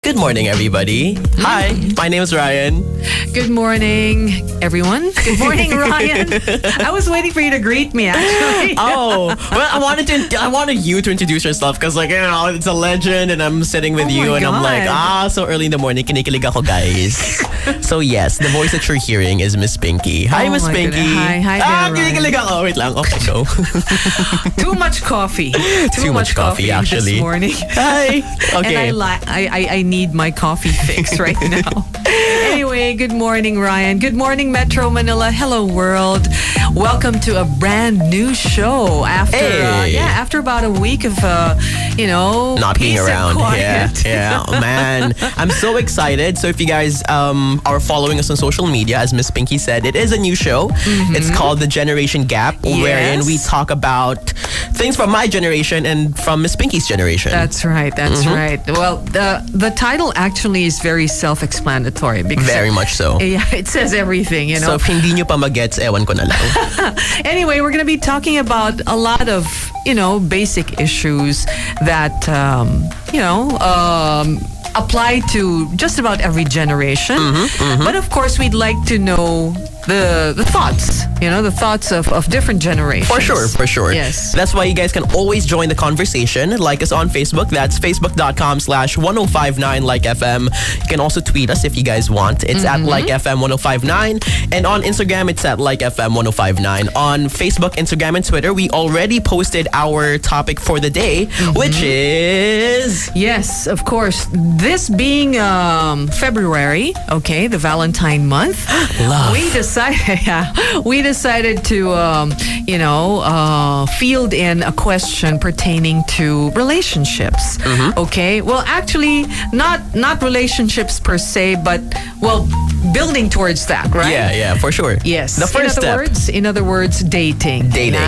Good morning, everybody. Hi, my name is Ryan. Good morning, everyone. Good morning, Ryan. I was waiting for you to greet me, actually. Oh, well, I wanted you to introduce yourself because, like, it's a legend, and I'm sitting with you, and I'm like, so early in the morning, kinikilig ako, guys. So yes, the voice that you're hearing is Miss Pinky. Hi, Miss Pinky. Goodness. Hi there, kinikilig ako. Wait lang. Okay, go. Too much coffee. Too much coffee, actually. This morning. Hi. Okay. And I need my coffee fix right now. Anyway, good morning, Ryan. Good morning, Metro Manila. Hello, world. Welcome to a brand new show after about a week of not being around. Quiet. Yeah. Man, I'm so excited. So if you guys are following us on social media, as Miss Pinky said, it is a new show. Mm-hmm. It's called The Generation Gap, wherein we talk about things from my generation and from Miss Pinky's generation. That's right. Right. Well, the title actually is very self-explanatory. Because very much so. Yeah, it says everything, So if hindi nyo pa magets, ewan ko na lang. Anyway, we're going to be talking about a lot of, basic issues that, apply to just about every generation. But of course, we'd like to know the thoughts, the thoughts of different generations. For sure. Yes. That's why you guys can always join the conversation. Like us on Facebook. That's facebook.com/1059 Like FM. You can also tweet us if you guys want. It's at Like FM 1059. And on Instagram, it's at Like FM 1059. On Facebook, Instagram, and Twitter, we already posted our topic for the day, which is... Yes, of course. This being February, the Valentine month, love. We decided to, field in a question pertaining to relationships. Okay, well, actually, not relationships per se, but building towards that, right? Yeah, for sure. Yes. The first step. In other words, dating. Dating.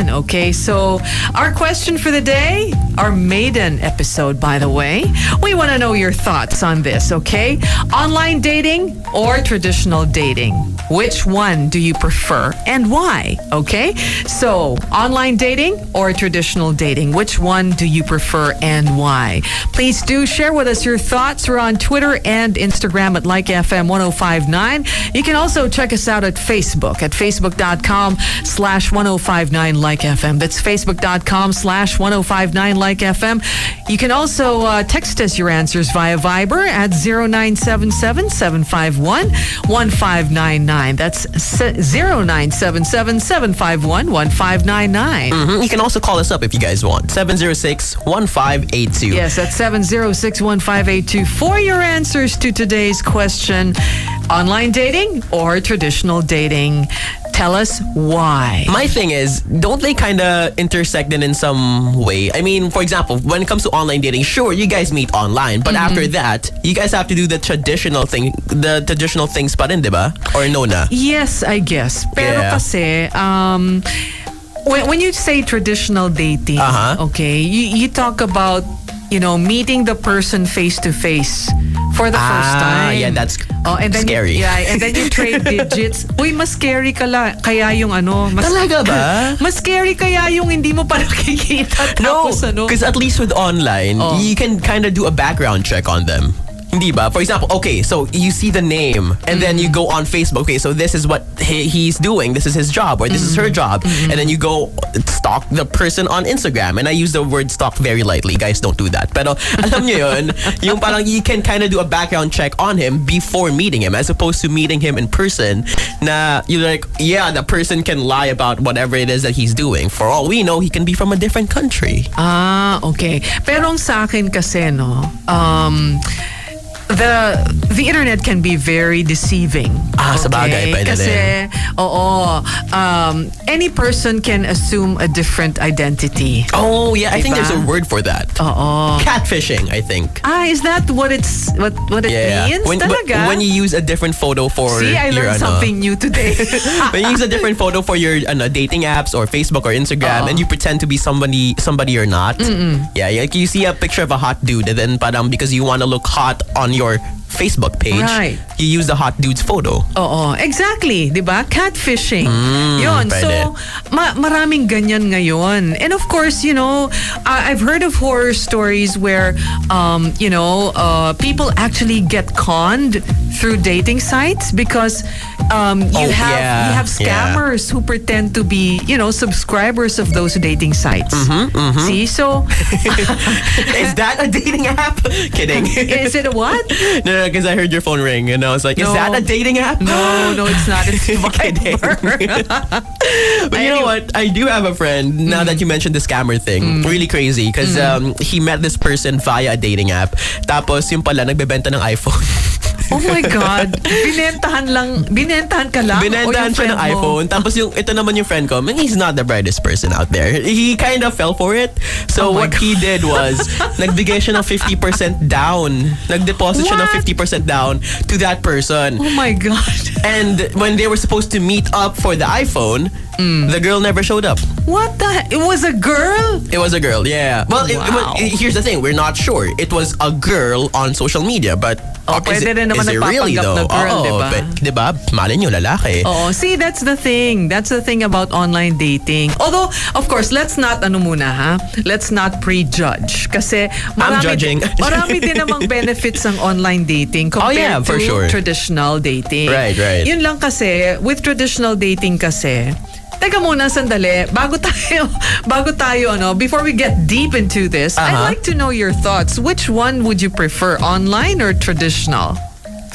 Okay, so our question for the day, our maiden episode, by the way, we want to know your thoughts on this, okay? Online dating or traditional dating? Which one do you prefer and why? Okay? So, online dating or traditional dating? Which one do you prefer and why? Please do share with us your thoughts. We're on Twitter and Instagram at Like FM 1059. You can also check us out at Facebook at facebook.com/1059 Like FM. That's facebook.com/1059 Like FM. You can also text us your answers via Viber at 0977-751-1599. That's 0977-751-1599. You can also call us up if you guys want. 706-1582. Yes, that's 706-1582 for your answers to today's question. Online dating or traditional dating? Tell us why. My thing is, don't they kind of intersect in some way? I mean, for example, when it comes to online dating, sure, you guys meet online, but after that, you guys have to do the traditional things pa rin, diba? Or no na? Yes, I guess. Pero kasi, when you say traditional dating, you talk about, meeting the person face to face for the first time. Yeah, that's and then scary. And then you trade digits. Uy, mas scary kaya yung Talaga ba? Mas scary kaya yung hindi mo pa nakikita. No, because at least with online, you can kind of do a background check on them. Hindi ba? For example, so you see the name and then you go on Facebook. Okay, so this is what he's doing. This is his job or this is her job. And then you go stalk the person on Instagram. And I use the word stalk very lightly. Guys, don't do that. Pero alam nyo yun, yung parang you can kind of do a background check on him before meeting him as opposed to meeting him in person na you're like, the person can lie about whatever it is that he's doing. For all we know, he can be from a different country. Okay. Pero ang sa akin kasi, the internet can be very deceiving. Sabagay, pwede kasi, any person can assume a different identity. Oh, yeah. Diba? I think there's a word for that. Catfishing, I think. Is that what it means? Talaga? When you use a different photo for See, I learned something new today. When you use a different photo for your dating apps or Facebook or Instagram and you pretend to be somebody you're not. Yeah, like you see a picture of a hot dude and then parang because you want to look hot on your Facebook page, Right. you use the hot dude's photo. Oo, exactly, 'di ba? Catfishing. Yun. pwede. So, maraming ganyan ngayon. And of course, I've heard of horror stories where people actually get conned through dating sites because you have scammers who pretend to be, subscribers of those dating sites. See? So Is that a dating app? Kidding. is it a what? No, because I heard your phone ring and I was like, is No. that a dating app? No, it's not. It's Kidding. Viber. But you know what? I do have a friend, now that you mentioned the scammer thing, really crazy because he met this person via a dating app. Tapos yung pala, nagbebenta ng iPhone. Oh my God. Binentahan ka lang? Binentahan O yung siya ng friend mo? iPhone. Tapos ito naman yung friend ko, he's not the brightest person out there. He kind of fell for it. So Oh my what he did was, nagbigay siya ng 50% down. Nagdeposit siya ng What? 50% down to that person. Oh my God. And when they were supposed to meet up for the iPhone, the girl never showed up. What the? It was a girl? It was a girl, yeah. Well, Wow. here's the thing. We're not sure. It was a girl on social media, but pwede rin naman is it really nagpapanggap though? na girl, Oo, diba? but, diba? Malay nyo, lalaki. Oh, see, that's the thing. That's the thing about online dating. Although, of course, let's not Let's not prejudge. Kasi judging. marami din namang benefits ng online dating compared yeah, for to sure. traditional dating. Right. Yun lang kasi, with traditional dating kasi, teka muna, sandali. Bago tayo, before we get deep into this, I'd like to know your thoughts. Which one would you prefer, online or traditional?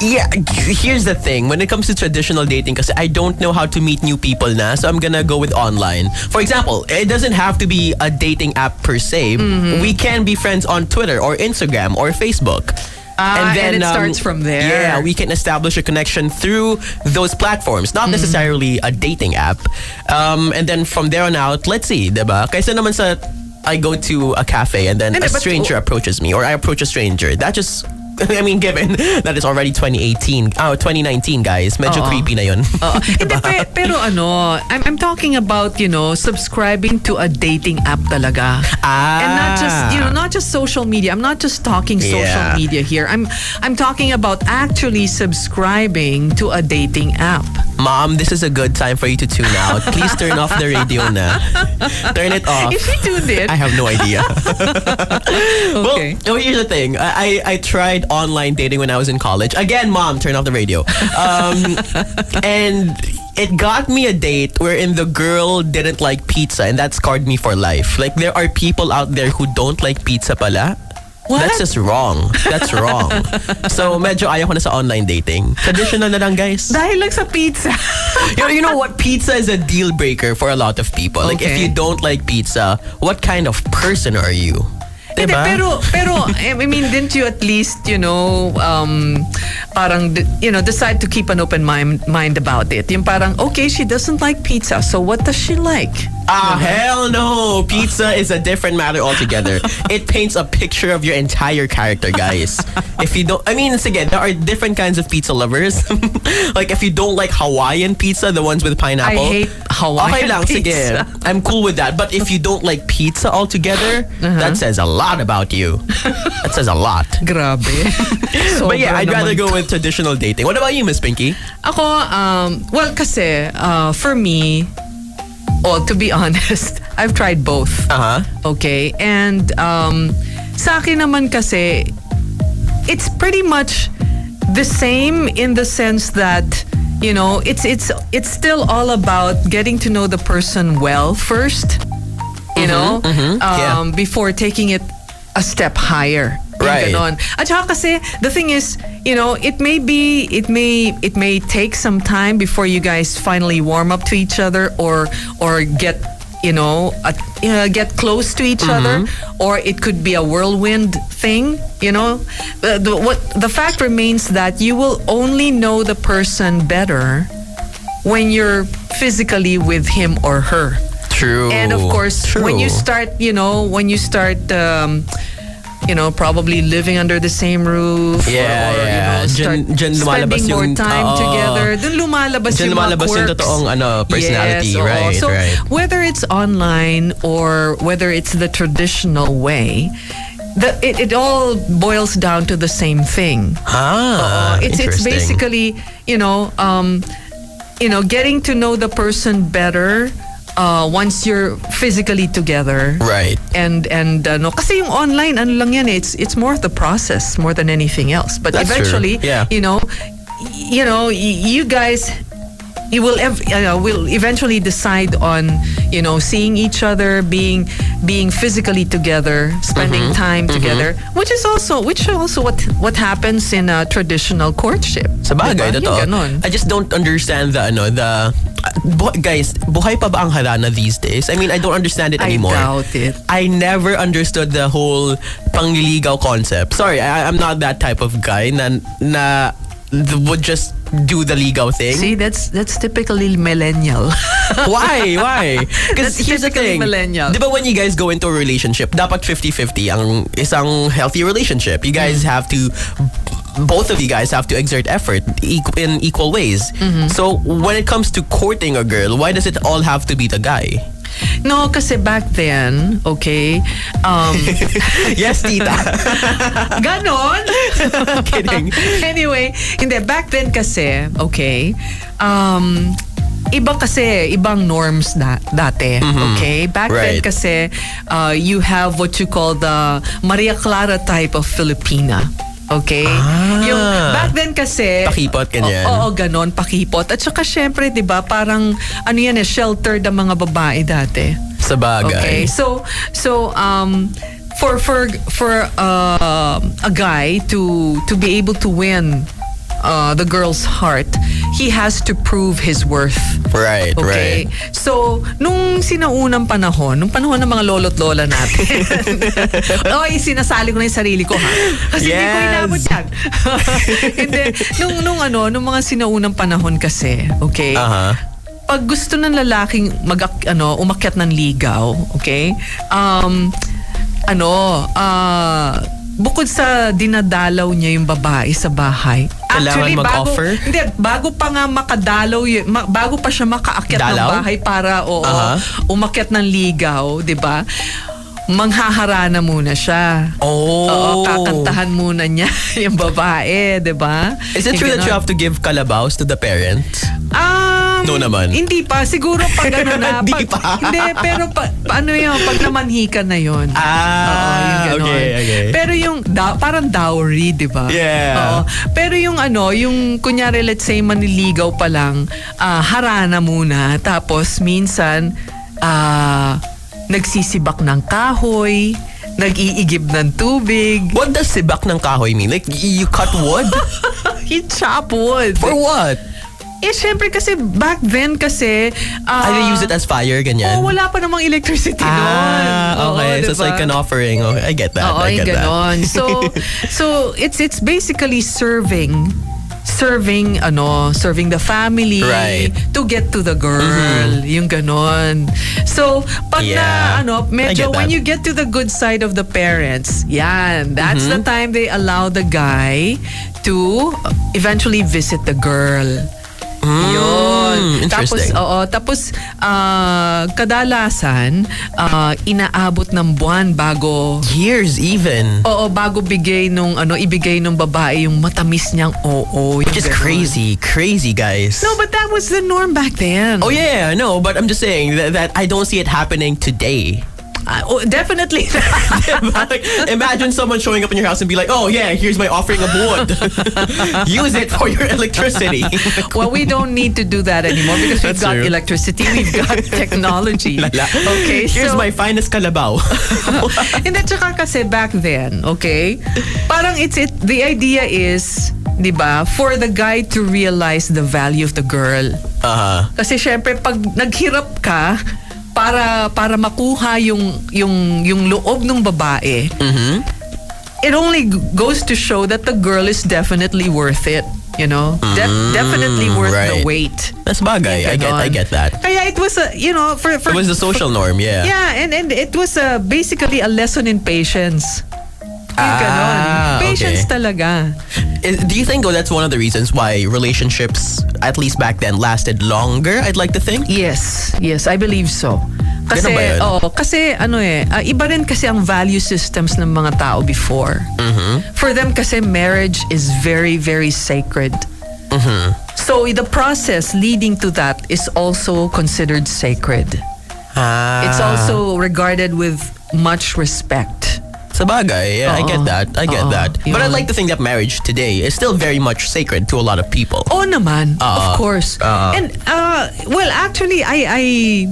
Yeah, here's the thing. When it comes to traditional dating, kasi I don't know how to meet new people na, so I'm gonna go with online. For example, it doesn't have to be a dating app per se. We can be friends on Twitter or Instagram or Facebook. And it starts from there. Yeah, we can establish a connection through those platforms. Not necessarily a dating app. And then from there on out, let's see, diba? Kaysa naman sa I go to a cafe and then Hindi, a but- stranger approaches me or I approach a stranger. That just... I mean, given that it's already 2019, guys, medyo creepy na yun. Hindi, pero I'm talking about, subscribing to a dating app talaga. And not just social media. I'm not just talking social Yeah. media here. I'm talking about actually subscribing to a dating app. Mom, this is a good time for you to tune out. Please turn off the radio na. Turn it off. Is she tuned in? I have no idea. Okay. Well, here's the thing. I tried online dating when I was in college. Again, Mom, turn off the radio. And it got me a date wherein the girl didn't like pizza, and that scarred me for life. Like, there are people out there who don't like pizza pala. What? That's just wrong. That's wrong. So, medyo ayaw ko na sa online dating. Traditional na lang, guys. Dahil lang sa pizza. You know what? Pizza is a deal breaker for a lot of people. Like, if Okay. you don't like pizza, what kind of person are you? Hindi, Diba? pero I mean, didn't you at least, parang, decide to keep an open mind about it? Yung parang, okay, she doesn't like pizza, so what does she like? Hell no! Pizza is a different matter altogether. It paints a picture of your entire character, guys. If you don't, I mean, again, there are different kinds of pizza lovers. Like, if you don't like Hawaiian pizza, the ones with pineapple. I hate Hawaiian okay lang, sige. pizza. I'm cool with that. But if you don't like pizza altogether, that says a lot about you. That says a lot. Grabe. But yeah, Sobra I'd rather naman. go with traditional dating. What about you, Miss Pinky? Ako, well, kasi, for me, to be honest, I've tried both. Okay? And sa akin naman kasi, it's pretty much the same in the sense that, it's still all about getting to know the person well first, yeah. before taking it a step higher. Yung Right. ganon. At saka kasi, the thing is, it may take some time before you guys finally warm up to each other or get get close to each other, or it could be a whirlwind thing. The fact remains that you will only know the person better when you're physically with him or her. True. And of course, True. when you start, probably living under the same roof, Yeah. or start Dyan lumalabas spending more yung- time oo. together, dun lumalabas Dyan yung mga lumalabas yung quirks. totoong, personality. Yes, oo. Right, So, right. whether it's online or whether it's the traditional way, it all boils down to the same thing. It's interesting. basically, getting to know the person better once you're physically together. Right. And no, kasi yung online, ano lang yan, it's more of the process more than anything else. But That's eventually, true. Yeah. you guys, will eventually decide on, seeing each other, being physically together, spending time together, which is also what happens in a traditional courtship. Sa bagay, Diba? totoo. Yung ganon. I just don't understand guys, buhay pa ba ang harana these days? I mean, I don't understand it anymore. I doubt it. I never understood the whole pangliligaw concept. Sorry, I'm not that type of guy na would just do the ligaw thing. See, that's typically millennial. Why? Because That's here's the typically thing. millennial. Di ba when you guys go into a relationship, dapat 50-50 ang isang healthy relationship. You guys have to, both of you guys have to exert effort in equal ways. So when it comes to courting a girl, why does it all have to be the guy? No, kasi back then, okay, Yes, tita. ganon. Kidding. Anyway, hindi, back then kasi, okay, ibang norms dati, okay? Back then Right. kasi, you have what you call the Maria Clara type of Filipina. Okay? Yung back then kasi Pakipot, ganyan. Oo, ganon, pakipot. At saka syempre, 'di ba, parang sheltered ang mga babae dati. Sa bagay. Okay? So for a guy to be able to win the girl's heart, he has to prove his worth. Right, Okay? right. So, nung sinaunang panahon, ng mga lolo't lola natin, sinasali ko na yung sarili ko, ha? Kasi hindi ko Yes. inabot yan. Hindi. Nung mga sinaunang panahon kasi, okay? Pag gusto ng lalaking umakyat ng ligaw, okay? Bukod sa dinadalaw niya yung babae sa bahay. Kailangan mag-offer? Bago pa nga makadalaw bago pa siya makaakyat ng Dalaw? bahay para umakyat ng ligaw, 'di ba? Manghaharana muna siya. Oo, kakantahan muna niya yung babae, 'di ba? Is it true that you have to give kalabaws to the parents? No naman. Hindi pa. Siguro pag na. Di pa? Hindi, pero paano yun? Pag namanhikan na yun. Yung ganon. Okay. Pero yung parang dowry, di ba? Yeah. Oo. Pero yung yung kunyari, let's say, maniligaw pa lang, harana muna. Tapos minsan, nagsisibak ng kahoy, nag-iigib ng tubig. What does sibak ng kahoy mean? Like, you cut wood? You chop wood. For what? Syempre kasi back then kasi They use it as fire, ganyan? wala pa namang electricity noon. Okay. So it's like an offering. Okay, I get that. Oo, I get that. ganon. So it's basically serving the family, Right. to get to the girl, yung ganon. So pag Yeah. I medyo get when that. you get to the good side of the parents, that's the time they allow the guy to eventually visit the girl. Yun. Interesting. Tapos kadalasan inaabot ng buwan bago Years even. bago ibigay nung babae yung matamis niyang oo. Which is crazy, guys. No, but that was the norm back then. Oh yeah, no, but I'm just saying that I don't see it happening today. Definitely. Like, imagine someone showing up in your house and be like, "Oh yeah, here's my offering of wood. Use it for your electricity." Well, we don't need to do that anymore because we've That's got true. electricity, we've got technology. Lala. Okay, Here's so my finest kalabaw. Hindi, tsaka kasi back then, okay, parang the idea is, di ba, for the guy to realize the value of the girl. Kasi syempre, pag naghirap ka, para makuha yung loob ng babae, it only goes to show that the girl is definitely worth it. Definitely worth the right. wait. That's bagay. I get that. Kaya it was for It was the social norm, yeah. yeah, and it was basically a lesson in patience. Yung ganon. Patience okay. talaga. Do you think that's one of the reasons why relationships, at least back then, lasted longer? I'd like to think. Yes, I believe so. Kasi, Ganun ba yun? kasi iba rin kasi ang value systems ng mga tao before. For them kasi marriage is very, very sacred. So the process leading to that is also considered sacred. It's also regarded with much respect. Sabagay, yeah, I get that. I get that. But I like to think that marriage today is still very much sacred to a lot of people. Oh naman, of course. And well, actually, I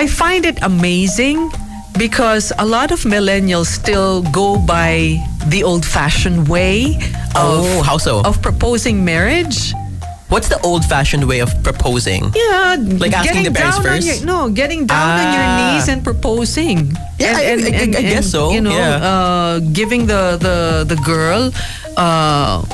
find it amazing because a lot of millennials still go by the old-fashioned way of How so? of proposing marriage. What's the old-fashioned way of proposing? Yeah, Like asking the parents first? Getting down on your knees and proposing. Yeah, I guess so. You know, giving the girl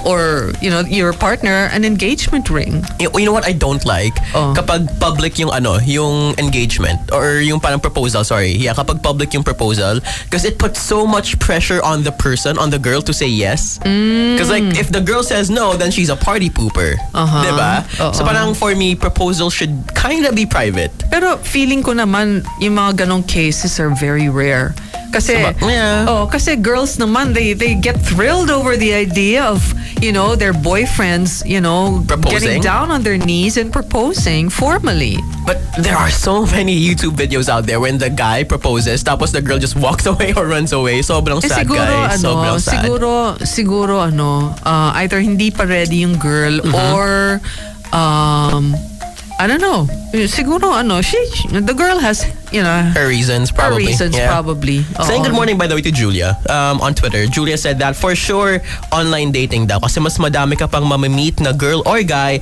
or your partner an engagement ring. You know what I don't like? Kapag public yung yung engagement or yung parang proposal, sorry. Yeah, kapag public yung proposal, because it puts so much pressure on the person, on the girl to say yes. Because like if the girl says no, then she's a party pooper. Diba? So parang for me, proposal should kind of be private. Pero feeling ko naman yung mga ganong cases are very rare. Kasi kasi girls naman they get thrilled over the idea of their boyfriends Proposing? getting down on their knees and proposing formally. But there are so many YouTube videos out there when the guy proposes tapos the girl just walks away or runs away. Sobrang sad, siguro guys. Sobrang sad. siguro either hindi pa ready yung girl or I don't know. Siguro the girl has her reasons probably. Probably. Saying good morning by the way to Julia on Twitter. Julia said that for sure online dating daw kasi mas madami ka pang mamimit na girl or guy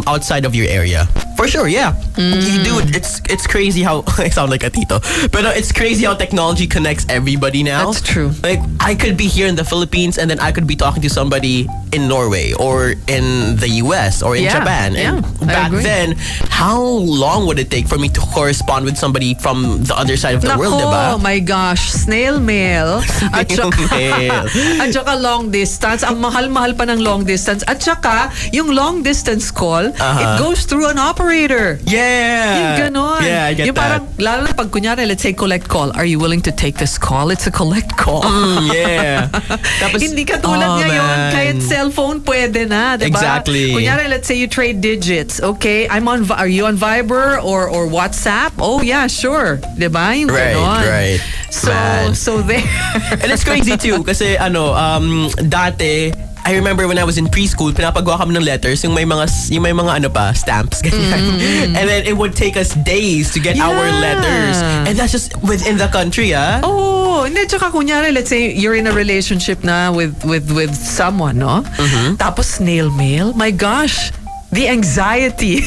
outside of your area. For sure, yeah. Dude, it's crazy how I sound like a tito. But it's crazy how technology connects everybody now. That's true. Like I could be here in the Philippines and then I could be talking to somebody in Norway or in the US or in Japan. And back then, how long would it take for me to correspond with somebody from the other side of the world, diba? Oh my gosh, snail mail. At saka long distance. Ang mahal-mahal pa ng long distance. At saka, yung long distance call, it goes through an operator. Yeah. Yung ganon. Yeah, I get yung that. parang, lalo na pag kunyari, let's say collect call. Are you willing to take this call? It's a collect call. Yeah. Tapos, hindi katulad ngayon, man. kahit cellphone pwede na, diba? Exactly. Kunyari, let's say you trade digits. Okay, are you on Viber or WhatsApp? Oh yeah, sure. Diba? Yung ganon. Right. So there. And it's crazy too kasi dati I remember when I was in preschool, pinapagawa kami ng letters yung may mga stamps ganyan. And then it would take us days to get our letters. And that's just within the country, Oh, hindi, tsaka kunyari, let's say you're in a relationship na with someone, no? Tapos snail mail. My gosh. The anxiety.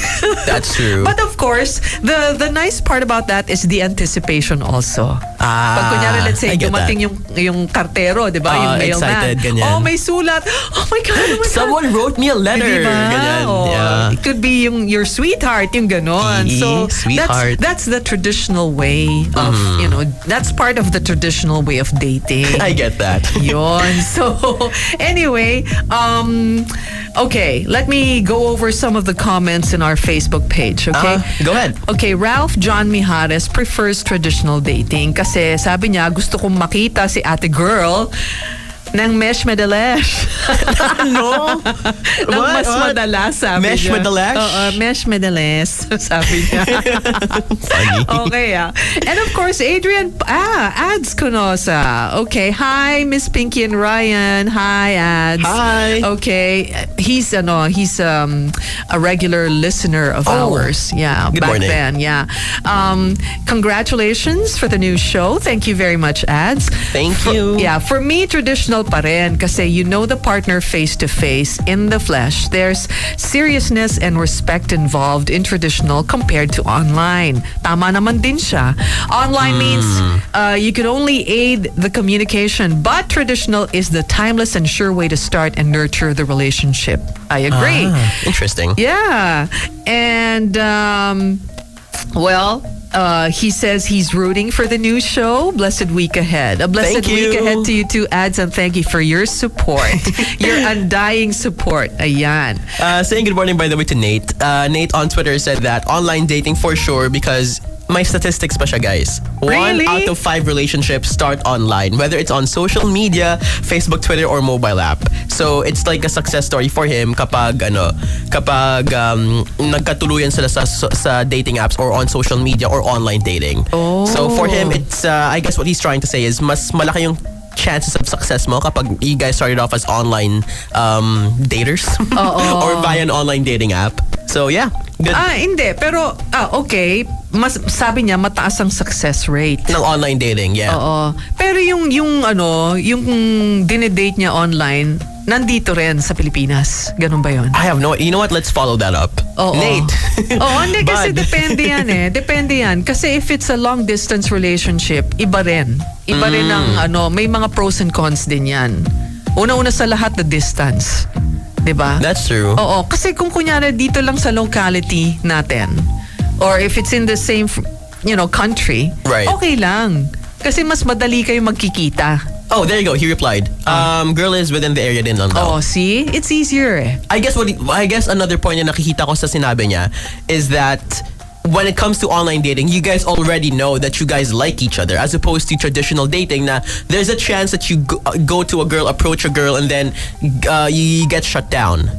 That's true. But of course, the nice part about that is the anticipation also. Pag kunyari, let's say, dumating yung kartero, di ba? Yung mailman. Excited, ganyan. Oh, may sulat. Oh my God, oh my God. Someone wrote me a letter. Diba? Ganyan. Yeah. It could be your sweetheart, yung ganon. So, sweetheart. that's the traditional way of, that's part of the traditional way of dating. I get that. Yon. So, anyway, okay, let me go over some of the comments in our Facebook page, okay? Go ahead. Okay, Ralph John Mijares prefers traditional dating kasi sabi niya gusto kong makita si ate girl ng mesh madalash. No? Ng mas madalas, sabi Mesh niya. madalash? Oo, mesh madalas, sabi niya. Funny. Okay, And of course, Adrian, Ads Conosa. Okay, hi, Miss Pinky and Ryan. Hi, Ads. Hi. Okay, he's a regular listener of ours. Yeah, Good back morning. then. Yeah. Congratulations for the new show. Thank you very much, Ads. Thank you. Yeah, for me, traditional pa rin kasi you know the partner face to face in the flesh. There's seriousness and respect involved in traditional compared to online. Tama naman din siya. Online means you can only aid the communication, but traditional is the timeless and sure way to start and nurture the relationship. I agree. Interesting. Yeah. And he says he's rooting for the new show. Blessed week ahead. A blessed Thank you. week ahead to you too, Ads, and thank you for your support. Your undying support. Ayan. Saying good morning by the way to Nate. Nate on Twitter said that online dating for sure because May statistics pa siya, guys. Really? 1 out of 5 relationships start online, whether it's on social media, Facebook, Twitter, or mobile app. So it's like a success story for him kapag nagkatuluyan sila sa dating apps or on social media or online dating. Oh. So for him, it's I guess what he's trying to say is mas malaki yung chances of success mo kapag you guys started off as online daters or via an online dating app. So yeah, good. Hindi. Pero, okay. Sabi niya, mataas ang success rate. Ng online dating, yeah. Oo. Pero yung dinedate niya online, nandito rin sa Pilipinas. Ganun ba yun? I have no. You know what? Let's follow that up. Oo. Nate. Oo, hindi kasi Bud. depende yan eh. Depende yan. Kasi if it's a long distance relationship, iba rin. Iba rin ang may mga pros and cons din yan. Una-una sa lahat, the distance. Diba? That's true. Oo, kasi kung kunyari dito lang sa locality natin, or if it's in the same, country, Right. okay lang. Kasi mas madali kayo magkikita. Oh, there you go. He replied. Girl is within the area din lang daw. Oh, see? It's easier eh. I guess another point na nakikita ko sa sinabi niya is that when it comes to online dating, you guys already know that you guys like each other, as opposed to traditional dating na there's a chance that you go to a girl, approach a girl, and then you get shut down.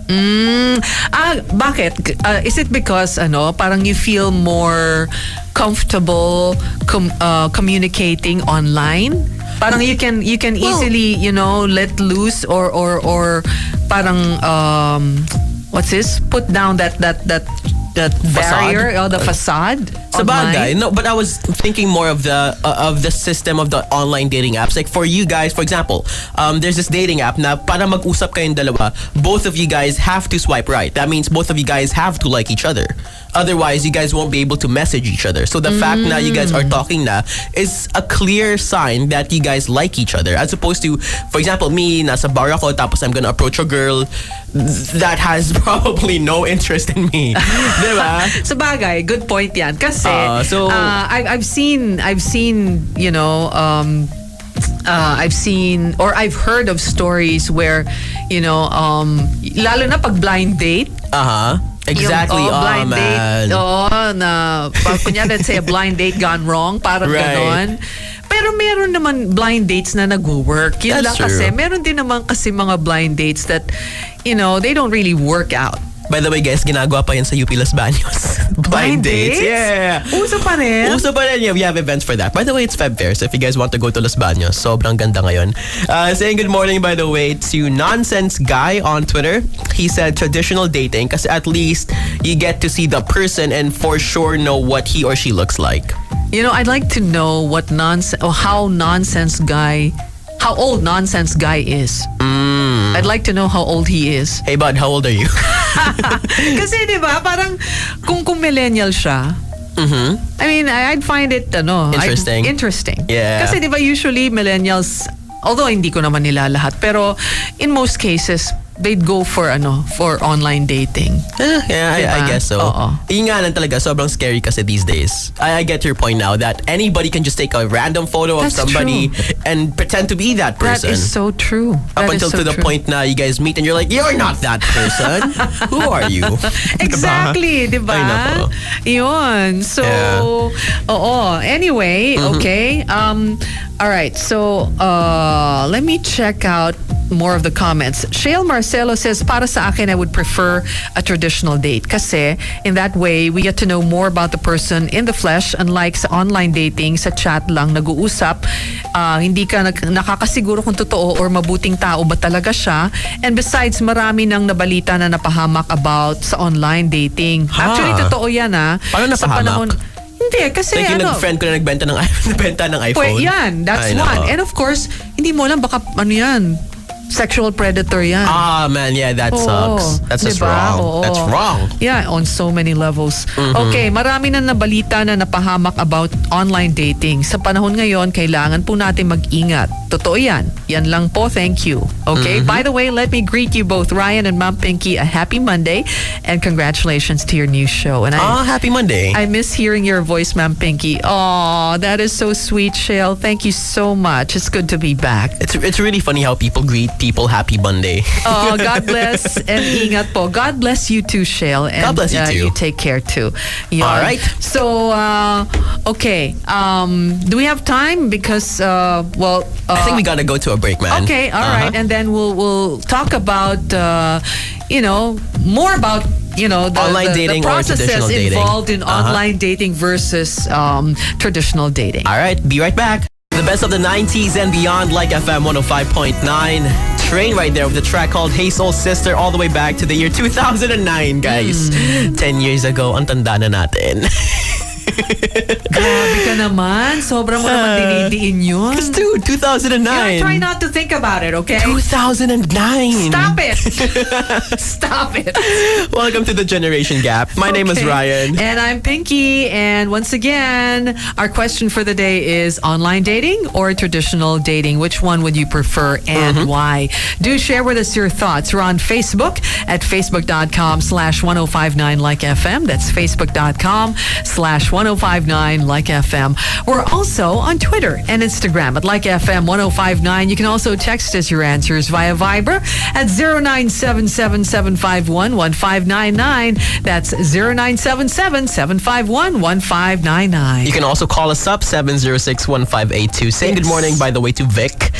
Bakit? Is it because parang you feel more comfortable communicating online? Parang you can easily, let loose or parang what's this? Put down that barrier or the facade. Sabagay. No, but I was thinking more of the system of the online dating apps. Like for you guys, for example, there's this dating app na para mag-usap kayong dalawa, both of you guys have to swipe right. That means both of you guys have to like each other. Otherwise, you guys won't be able to message each other. So the fact na you guys are talking na is a clear sign that you guys like each other. As opposed to, for example, me, nasa bar ako, tapos I'm gonna approach a girl that has probably no interest in me. Diba? Sabagay, good point yan. Kasi So- I've seen I've seen or I've heard of stories where lalo na pag blind date. Exactly. Blind man. date. Na kunyari, let's say a blind date gone wrong, parang Right. ganon. Pero meron naman blind dates na nag-work. Yun That's lang kasi. true. Meron din naman kasi mga blind dates that, they don't really work out. By the way, guys, ginagawa pa yan sa UP Los Baños. Blind dates? Yeah. Uso pa rin? Uso pa rin. Yeah, we have events for that. By the way, it's Feb Fair, so if you guys want to go to Los Baños, sobrang ganda ngayon. Saying good morning, by the way, to Nonsense Guy on Twitter. He said traditional dating because at least you get to see the person and for sure know what he or she looks like. I'd like to know how old Nonsense Guy is. I'd like to know how old he is. Hey, bud, how old are you? Kasi 'di ba, parang kung millennial siya, I mean, I'd find it Interesting. interesting. Yeah. Kasi 'di ba usually millennials, although hindi ko naman nila lahat, pero in most cases they'd go for online dating. Yeah, I Diba? guess so. Oo. Yun nga lang talaga, sobrang scary kasi these days. I get your point now that anybody can just take a random photo of That's somebody and pretend to be that That person. is so true. Up That is until so to the true. point na you guys meet and you're like, you're not that person. Who are you? Exactly, di ba? Ay, nako. Yun. So, Yeah. Anyway, okay. All right. So, let me check out more of the comments. Shale Marcelo says, para sa akin, I would prefer a traditional date. Kasi, in that way, we get to know more about the person in the flesh. Unlike sa online dating, sa chat lang, nag-uusap. Hindi ka nakakasiguro kung totoo or mabuting tao ba talaga siya. And besides, marami nang nabalita na napahamak about sa online dating. Actually, totoo yan Paano Sa napahamak? hindi, kasi Like yung friend ko na nagbenta ng iPhone. yan, that's Ay, one. nako. And of course, hindi mo alam, baka yan, sexual predator yan. Man, yeah, that sucks. That's just Diba? wrong. Oo. That's wrong. Yeah, on so many levels. Okay, marami na nabalita na napahamak about online dating. Sa panahon ngayon, kailangan po natin mag-ingat. Totoo yan. Yan lang po. Thank you. Okay? By the way, let me greet you both, Ryan and Ma'am Pinky, a happy Monday and congratulations to your new show. And Happy Monday. I miss hearing your voice, Ma'am Pinky. Oh, that is so sweet, Shale. Thank you so much. It's good to be back. It's really funny how people greet people Happy Monday. Oh, God bless and ingat po. God bless you too, Shale. And, God bless you too. You take care too. Yun. All right. So, okay. Do we have time? Because, I think we gotta go to a break, man. Okay, all right. And then we'll talk about, more about the Online dating the or processes traditional dating. involved in online dating versus traditional dating. All right, be right back. The best of the 90s and beyond, like FM 105.9. Train right there with the track called Hey Soul Sister, all the way back to the year 2009, guys. 10 years ago, ang tanda na natin. Grabe ka naman. Sobrang mo naman dinidiin yun. Dude, 2009. Try not to think about it, okay? 2009. Stop it. Stop it. Welcome to the Generation Gap. My name is Okay. Ryan. And I'm Pinky. And once again, our question for the day is online dating or traditional dating? Which one would you prefer and why? Do share with us your thoughts. We're on Facebook at facebook.com/1059likefm. That's facebook.com/1059likefm. We're also on Twitter and Instagram at likefm1059. You can also text us your answers via Viber at 0977-751-1599. That's 0977-751-1599. You can also call us up 706-1582. Saying good Yes. morning, by the way, to Vic.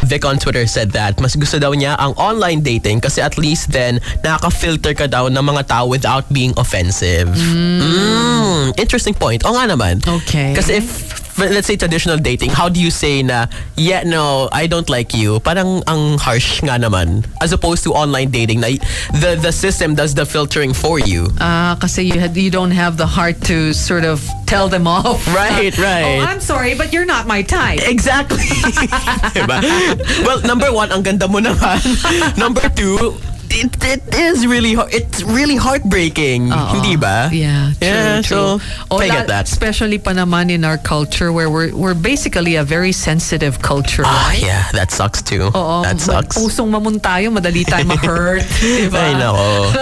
Vic on Twitter said that mas gusto daw niya ang online dating kasi at least then nakaka-filter ka daw ng mga tao without being offensive. Interesting point. O nga naman. Okay. Kasi if let's say traditional dating, how do you say na, yeah, no, I don't like you? Parang ang harsh nga naman. As opposed to online dating, na the system does the filtering for you. Kasi you don't have the heart to sort of tell them off. Right, right. Oh, I'm sorry, but you're not my type. Exactly. Diba? Well, number one, ang ganda mo naman. Number two, it is really it's really heartbreaking. Hindi ba? Yeah, true. So I get that. Especially pa naman in our culture where we're basically a very sensitive culture. Right? Yeah, that sucks too. That sucks. Pusong mamon tayo, madali tayo ma-hurt. Diba? Ay nako.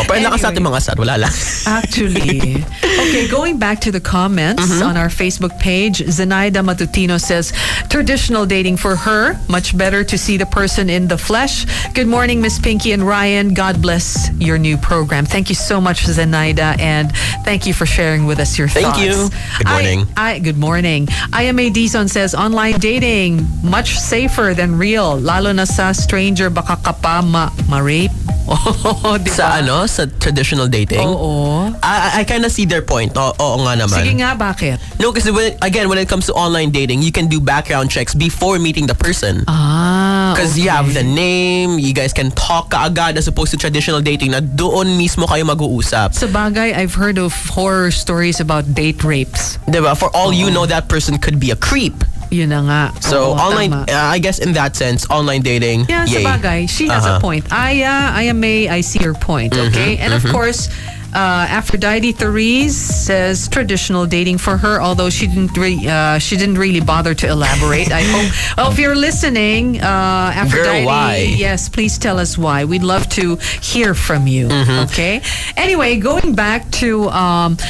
Pero Anyway. nakasatin mga sad, wala lang. Actually. Okay, going back to the comments on our Facebook page, Zenaida Matutino says, traditional dating for her, much better to see the person in the flesh. Good morning, Miss Pinky and Ryan. God bless your new program. Thank you so much, Zenaida, and thank you for sharing with us your thoughts. Thank you. Good morning. Good morning. IMA Dizon says, online dating, much safer than real. Lalo na sa stranger, baka ka pa ma-rape. Oh, diba? Sa traditional dating? Oo. I kind of see their point. Oo nga naman. Sige nga, bakit? No, because when it comes to online dating, you can do background checks before meeting the person. Because you have the name, you guys can talk kaagad as opposed to traditional dating na doon mismo kayo mag-uusap. Sa bagay, I've heard of horror stories about date rapes. Diba? For all you know, that person could be a creep. Yun na nga. So Oo, online, tama. I guess in that sense, online dating, Yeah, yay. sa bagay. She has a point. I see her point, okay? And of course, Aphrodite Therese says traditional dating for her, although she didn't really bother to elaborate. I hope. Oh, if you're listening, Aphrodite, Girl, why? Yes, please tell us why. We'd love to hear from you. Okay. Anyway, going back to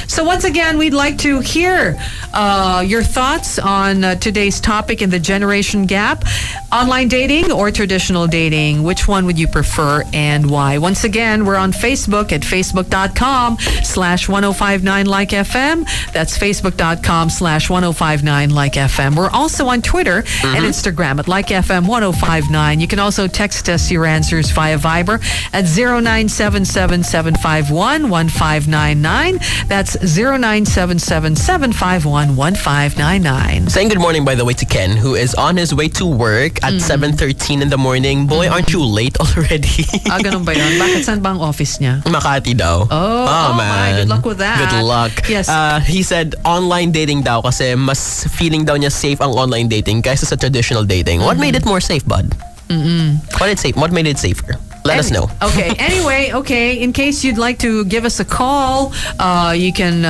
so once again, we'd like to hear your thoughts on today's topic in the generation gap: online dating or traditional dating. Which one would you prefer and why? Once again, we're on Facebook at facebook.com/1059likefm. That's facebook.com/1059likefm. We're also on Twitter and Instagram at likefm1059. You can also text us your answers via Viber at 0977-751-1599. That's 0977-751-1599. Saying good morning, by the way, to Ken, who is on his way to work at 7:13 in the morning. Boy, aren't you late already? Ganun ba yun? Bakit saan ba ang office niya? Makati daw. Oh, man. my. Good luck with that. Good luck. Yes. He said online dating daw kasi mas feeling daw niya safe ang online dating kaysa sa traditional dating. What made it more safe, bud? What made it safer? Let us know. Okay. Anyway, okay. In case you'd like to give us a call, you can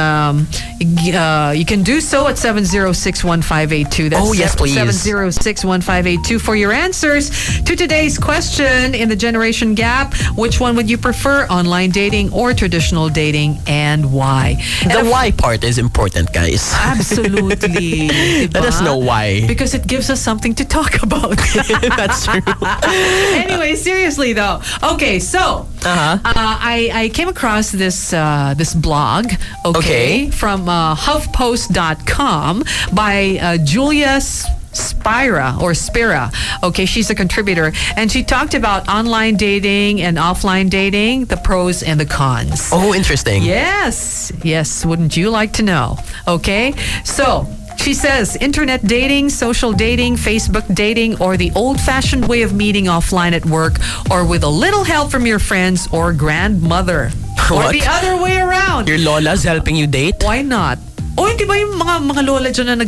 do so at 706-1582. That's Oh, yes, please. 706-1582 for your answers to today's question in the generation gap. Which one would you prefer, online dating or traditional dating, and why? The why part is important, guys. Absolutely. Let us know why. Because it gives us something to talk about. That's true. Anyway, seriously though. Okay, so I came across this blog, Okay. from HuffPost.com by Julia Spira. Okay, she's a contributor, and she talked about online dating and offline dating, the pros and the cons. Oh, interesting. Yes. Wouldn't you like to know? Okay. So she says internet dating, social dating, Facebook dating, or the old-fashioned way of meeting offline at work or with a little help from your friends or grandmother. Or What? the other way around. Your lola's helping you date? Why not? O, hindi ba yung mga lola dyan na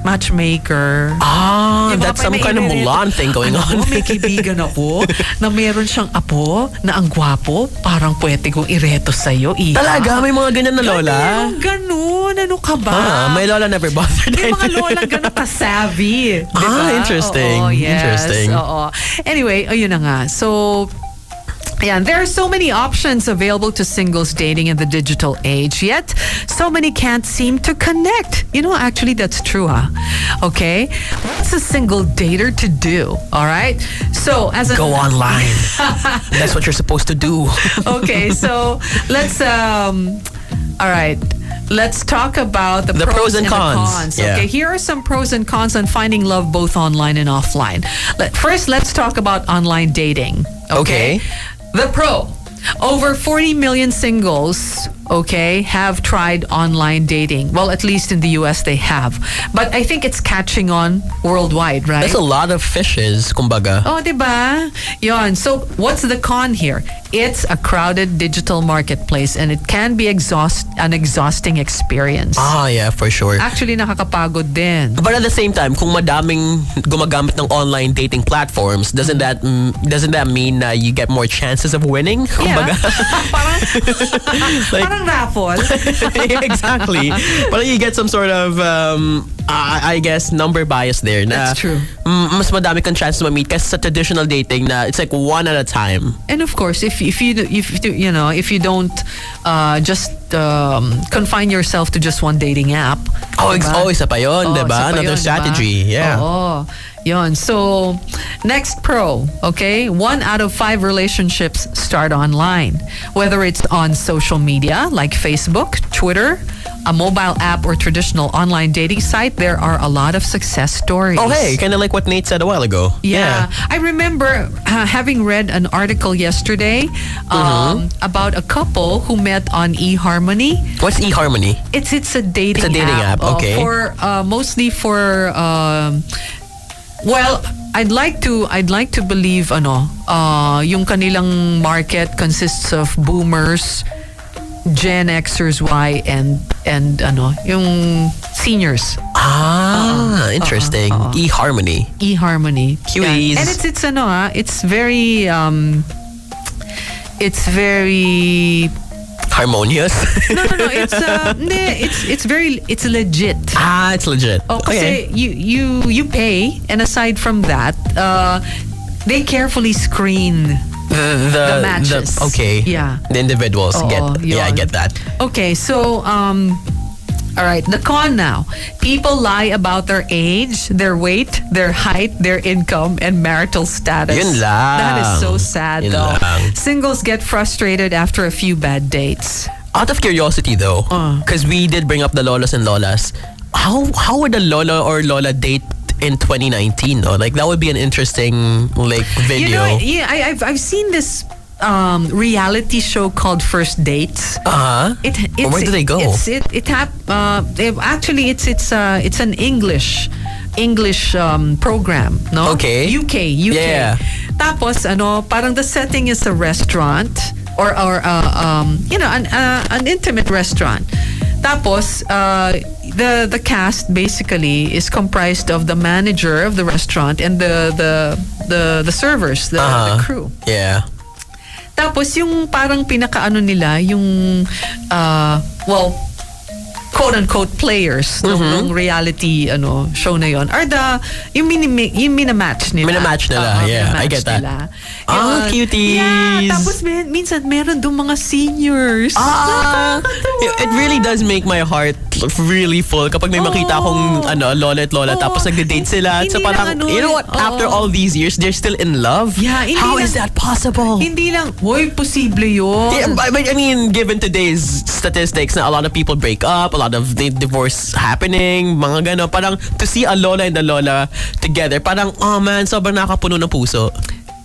matchmaker? Ah, Yung mga that's some may kind of inerito. Mulan thing going Alam on. mo, may kaibigan ako na meron siyang apo na ang gwapo, parang pwede kong ireto sa'yo, iha. Talaga? May mga ganyan na lola? Ganun. Ano ka ba? My lola never bothered. May mga lolang ganun ka-savvy. Diba? Interesting. Oo, yes. Interesting. Oo. Anyway, ayun na nga. So, yeah, there are so many options available to singles dating in the digital age, yet so many can't seem to connect. You know, actually, that's true, huh? Okay? What's a single dater to do? All right? So, as a... Go online. That's what you're supposed to do. Okay, so let's... all right. Let's talk about the pros and cons. Yeah. Okay, here are some pros and cons on finding love both online and offline. First, let's talk about online dating. Okay. The pro. Over 40 million singles, okay, have tried online dating. Well, at least in the US they have. But I think it's catching on worldwide, right? That's a lot of fishes, kumbaga. Oh, diba? Yon. So, what's the con here? It's a crowded digital marketplace and it can be an exhausting experience. Ah, yeah, for sure. Actually, nakakapagod din. But at the same time, kung madaming gumagamit ng online dating platforms, doesn't that mean you get more chances of winning? Yeah. Kumbaga. Parang raffle. Exactly. But you get some sort of I guess number bias there. Na, That's true. Mas madami kang chance to ma-meet kasi sa traditional dating na it's like one at a time. And of course, if you don't just confine yourself to just one dating app. Oh, isa pa yun, diba? Isa pa Another yun, strategy. diba? Yeah. Oo. Yun. So, next pro, okay? 1 out of 5 relationships start online. Whether it's on social media like Facebook, Twitter, a mobile app, or traditional online dating site, there are a lot of success stories. Oh, hey, kind of like what Nate said a while ago. Yeah. I remember having read an article yesterday about a couple who met on eHarmony. What's eHarmony? It's a dating It's a dating app, okay. For mostly for well, I'd like to believe yung kanilang market consists of boomers, Gen Xers, Y, and yung seniors. Interesting. eHarmony. eHarmony. Cuties. And it's very Harmonious. no, it's legit. It's legit. Oh, kasi you pay, and aside from that, they carefully screen the matches. Okay. Yeah. The individuals Oo, get. Yeah, I yun. get that. Okay, so all right, the con now. People lie about their age, their weight, their height, their income, and marital status. Yun lang. That is so sad, Yun though. lang. Singles get frustrated after a few bad dates. Out of curiosity though, because we did bring up the lolas and lolas, how would a lola or lola date in 2019? No? Like that would be an interesting video. You know, I've seen this reality show called First Dates. Where do they go? Actually, it's an English program, no? Okay. UK. Yeah. Tapos parang the setting is a restaurant or an intimate restaurant. Tapos the cast basically is comprised of the manager of the restaurant and the servers, the crew. Yeah. Tapos yung parang pinakaano nila, yung well, quote-unquote players ng reality show na yon are yung minamatch nila. Minamatch nila, yeah. I get that. Nila. Cuties! Yeah, tapos minsan meron doon mga seniors. It really does make my heart really full kapag may makita akong lola at lola tapos nagde-date sila. So Hindi parang, lang you know what, after all these years, they're still in love? Yeah, hindi How lang- is that possible? Hindi lang, hoy, posible yun. Yeah, but I mean, given today's statistics na a lot of people break up, a lot of divorce happening, mga gano, parang to see a lola and a lola together, parang, oh man, sobrang nakapuno ng puso.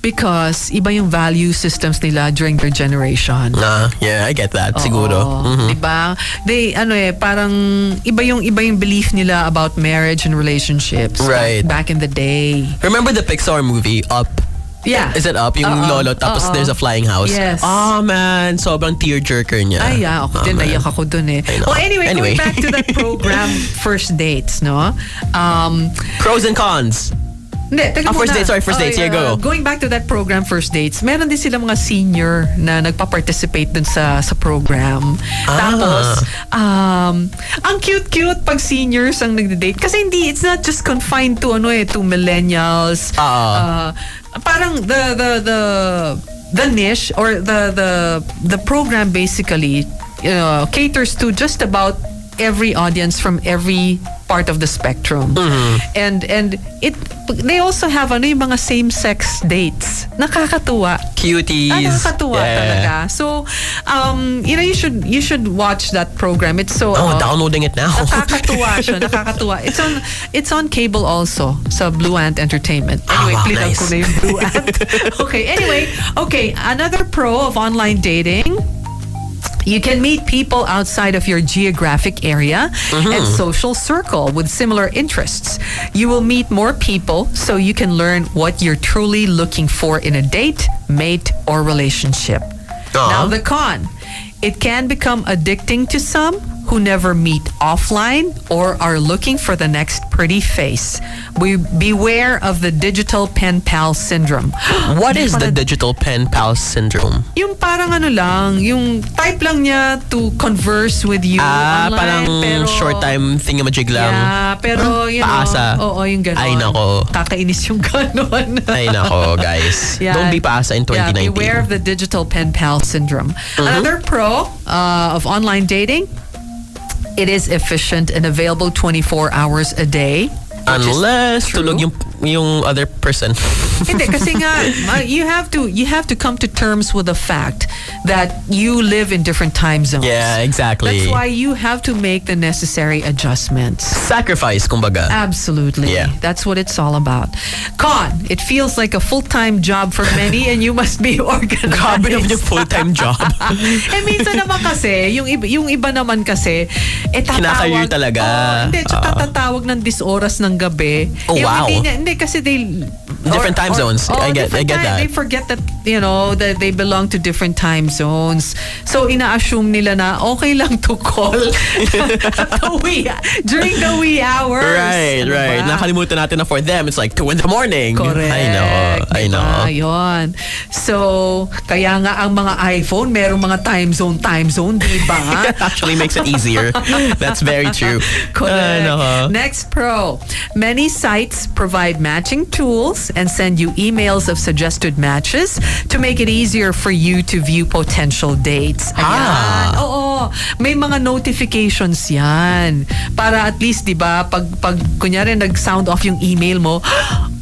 Because iba yung value systems nila during their generation. Yeah, I get that, siguro. Diba? They, parang iba yung belief nila about marriage and relationships. Right. Back in the day. Remember the Pixar movie, Up? Yeah. Is it Up? Yung lolo, tapos there's a flying house. Yes. Oh man, sobrang tearjerker niya. Ay, yeah. Ako din, naiyak ako dun eh. I know. Well, anyway, Anyway. going back to that program, First Dates, no? Pros and cons. Hindi, teka First muna. dates, sorry, first dates. Here you go. Going back to that program, First Dates, meron din sila mga senior na nagpa-participate dun sa program. Tapos, ang cute-cute pag seniors ang nagde-date. Kasi it's not just confined to to millennials. Parang the niche or the program basically caters to just about every audience from every part of the spectrum. And they also have yung mga same-sex dates. Nakakatuwa. Cuties. Nakakatuwa talaga. So, you should watch that program. It's so downloading it now. nakakatuwa siya. Nakakatuwa. It's on cable also sa Blue Ant Entertainment. Anyway, wow, plinan nice. ko na yung Blue Ant. Okay, another pro of online dating. You can meet people outside of your geographic area and social circle with similar interests. You will meet more people so you can learn what you're truly looking for in a date, mate, or relationship. Now the con. It can become addicting to some who never meet offline or are looking for the next pretty face. Beware of the digital pen pal syndrome. What is the digital pen pal syndrome? Yung parang yung type lang niya to converse with you online. Parang pero, short time thingamajig lang. Yeah, pero paasa. Oo, yung gano'n. Ay, nako. Kakainis yung gano'n. Ay nako, guys. Yeah. Don't be paasa in 2019. Yeah, beware of the digital pen pal syndrome. Another pro of online dating, it is efficient and available 24 hours a day. Unless true. tulog yung other person. Hindi, kasi nga, you have to come to terms with the fact that you live in different time zones. Yeah, exactly. That's why you have to make the necessary adjustments. Sacrifice, kumbaga. Absolutely. Yeah. That's what it's all about. Con, it feels like a full-time job for many and you must be organized. Grabe naman yung full-time job. Minsan naman kasi, yung iba naman kasi, tatawag. Kinakayer talaga. Hindi, tatawag ng 10 oras ng gabi. Oh, wow. Hindi kasi they... Different time zones. I get that. They forget that, that they belong to different time zones. So, ina-assume nila na okay lang to call during the wee hours. Right. Diba? Nakalimutan natin na for them, it's like 2 in the morning. Correct. I know. Ayun. So, kaya nga ang mga iPhone, merong mga time zone, di ba? Actually makes it easier. That's very true. Correct. Next pro. Many sites provide matching tools and send you emails of suggested matches to make it easier for you to view potential dates. Ayan. Oo. May mga notifications yan. Para at least, di ba, pag kunyari nag-sound off yung email mo,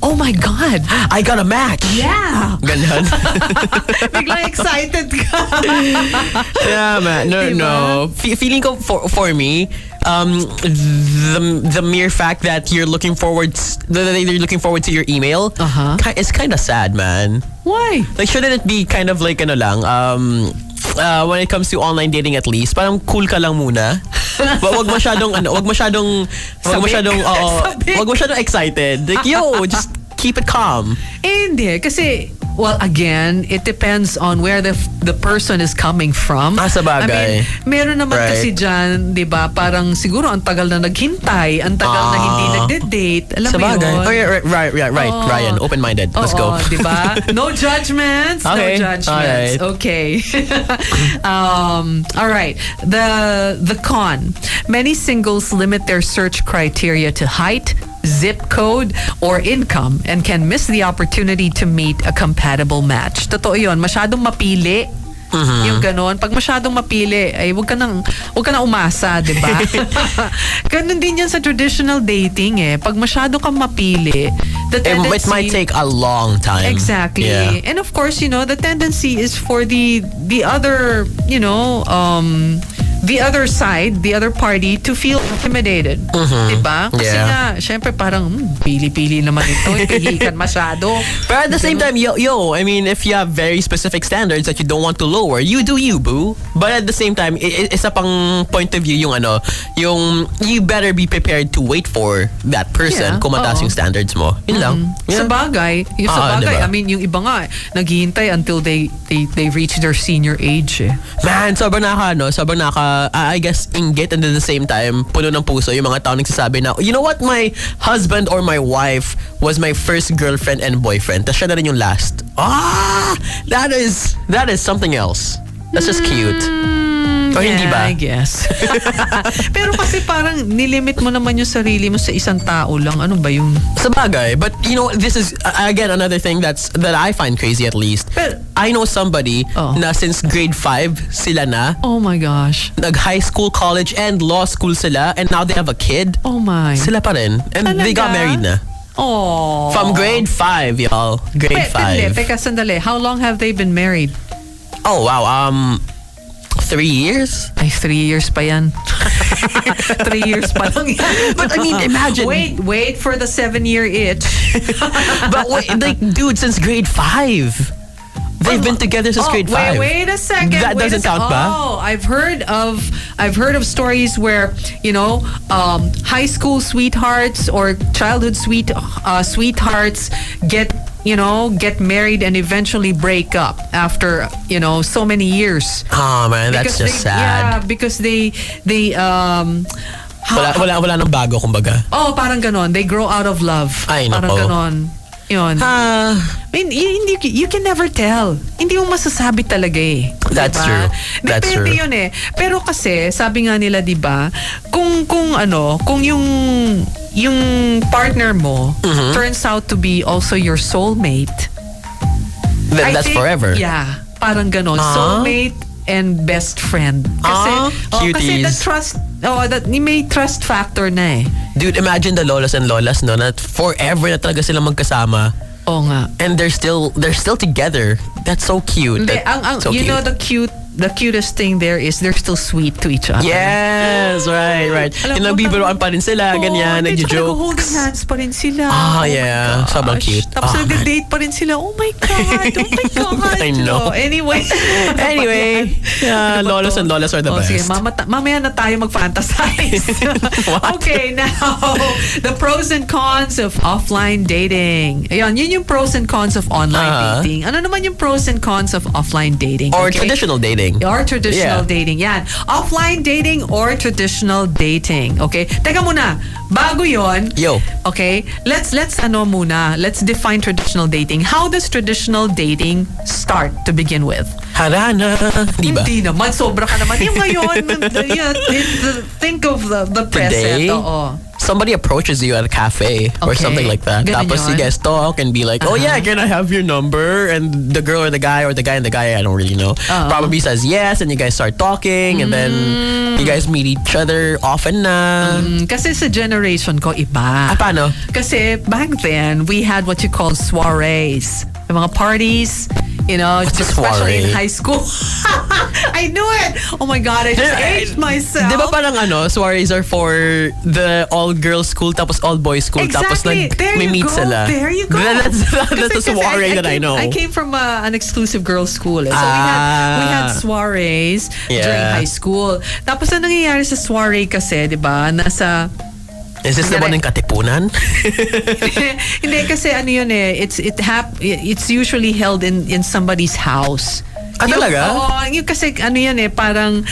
oh my God! I got a match! Yeah! Ganun. Biglang excited ka. Yeah, man. No, Diba? no. Feeling ko for me, the mere fact that you're looking forward to your email is kind of sad, man. Why? Like, shouldn't it be kind of like when it comes to online dating, at least parang cool ka lang muna. Wag masyadong excited. Like, yo, just keep it calm. Hindi, kasi Well, again, it depends on where the person is coming from. Sa bagay. I mean, meron naman Right. kasi dyan, di ba, parang siguro ang tagal na naghintay, ang tagal na hindi nagde-date. Alam Sa mo bagay. yun? Oh, yeah, right. Oo. Ryan, open-minded. Let's go. Di ba? No judgments. Okay. No judgments. Alright. Okay. All right. The con. Many singles limit their search criteria to height, zip code, or income and can miss the opportunity to meet a compatible match. Totoo yun. Masyadong mapili. Yung ganon. Pag masyadong mapili, ay wag ka nang umasa, di ba? Ganon din yan sa traditional dating eh. Pag masyado kang mapili, the tendency... It might take a long time. Exactly. Yeah. And of course, the tendency is for the other, the other side, the other party to feel intimidated. Diba? Kasi nga, syempre parang, pili-pili naman ito. Pihikan masyado. But at the same time, I mean, if you have very specific standards that you don't want to lower, you do you, boo. But at the same time, isa pang point of view yung you better be prepared to wait for that person Yeah, kung mataas oo. yung standards mo. Yun lang. Yeah. Sa bagay, Diba? I mean, yung iba nga, naghihintay until they reach their senior age eh. Man, sobrang I guess, inggit, and at the same time, puno ng puso yung mga tao nagsasabi na, you know what, my husband or my wife was my first girlfriend and boyfriend. Tapos siya na rin yung last. That is something else. That's just cute. Or hindi ba? I guess. Pero kasi parang nilimit mo naman yung sarili mo sa isang tao lang. Ano ba yun? Sa bagay. But this is again another thing that I find crazy at least. But I know somebody na since grade 5 sila na. Oh my gosh. Nag-high school, college, and law school sila, and now they have a kid. Oh my. Sila pa rin. And they got Talaga? married na. Oh. From grade 5, y'all. Grade 5. Teka, sandali. How long have they been married? Oh, wow. 3 years? Ay, 3 years pa yan. 3 years pa lang yan. But I mean, imagine. Wait for the 7-year itch. But wait, like, dude, since grade 5. They've been together since grade 5. Wait a second. That doesn't count ba? Oh, I've heard of stories where, high school sweethearts or childhood sweethearts get married and eventually break up after, so many years. Oh man, that's just sad. Yeah, because they wala nang bago, kumbaga. Oh, parang ganon. They grow out of love. Ay, parang nako. ganon. Yun. I mean, you can never tell. Hindi mo masasabi talaga eh. That's diba? true. That's Depende true. yun eh. Pero kasi, sabi nga nila, di ba, kung yung partner mo turns out to be also your soulmate, Then I that's think, forever. Yeah, parang ganon. Soulmate and best friend. Kasi, kasi cuties. the trust, that may trust factor na eh. Dude, imagine the lolas and lolas, no, na forever na talaga sila magkasama. Oo nga. And they're still together. That's so cute. Hindi, That's so you cute. know the cutest thing there is they're still sweet to each other. Yes, right. Alam Yung mo, nagbibiroan pa rin sila, ganyan, nagjo-jokes. Holding hands pa rin sila. Ah, Oh my yeah. gosh. Sobrang cute. Tapos Oh, nagde-date pa rin sila. Oh my God. I know. Oh, anyway. Anyway, yeah, lolas and lolas are the best. Sige, mamaya na tayo mag-fantasize. What? Okay, now, the pros and cons of offline dating. Ayan, yun yung pros and cons of online dating. Ano naman yung pros and cons of offline dating? Or okay? traditional dating. Or traditional Yeah. dating. Yan. Offline dating or traditional dating. Okay? Teka muna. Bago yon. Yo. Okay? Let's define traditional dating. How does traditional dating start to begin with? Harana. Di ba? Hindi naman. Sobra ka naman. Yung ngayon, think of the present. Today? Oo. Somebody approaches you at a cafe or Okay. something like that. Ganun Tapos you yun? guys talk and be like, oh yeah, can I have your number? And the girl or the guy and the guy, I don't really know, probably says yes, and you guys start talking, and then you guys meet each other often na. Kasi sa generation ko, iba. Paano? Kasi back then, we had what you call soirees. Yung mga parties, What's a especially in soiree? high school. I knew it! Oh my God, I just aged myself. Di ba parang soirees are for the all-girls school tapos all-boys school tapos Exactly. There you may meet go. sila. There you go. That's a Kasi soiree that I know. I came from an exclusive girls' school. So we had soirees during Yeah. high school. Tapos ang nangyayari sa soiree kasi, di ba, nasa Is this the one in Katipunan? Hindi kasi ano yun eh, it's usually held in somebody's house. Talaga? Oo, yung kasi ano yan eh, parang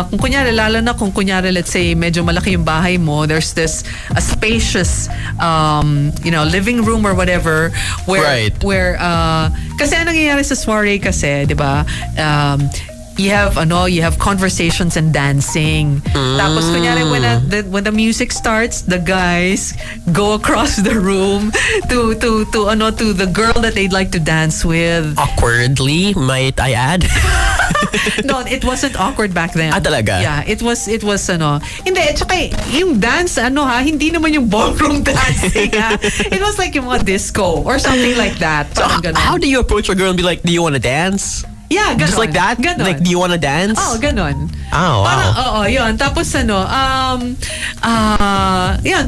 kung kunyari, lalo na kung kunyari, let's say, medyo malaki yung bahay mo, there's this a spacious, living room or whatever, where, kasi anong nangyayari sa soiree kasi, di ba, you have conversations and dancing. Tapos kunyari when the music starts, the guys go across the room to the girl that they'd like to dance with. Awkwardly, might I add? No, it wasn't awkward back then. Talaga? Yeah, it was Hindi, tsaka yung dance hindi naman yung ballroom dancing It was like yung mga disco or something like that. So how do you approach a girl and be like, do you want to dance? Yeah, ganon. Just like that? Ganon. Like, do you want to dance? Oh, ganon. Oh, wow. Parang, yun. Tapos yun.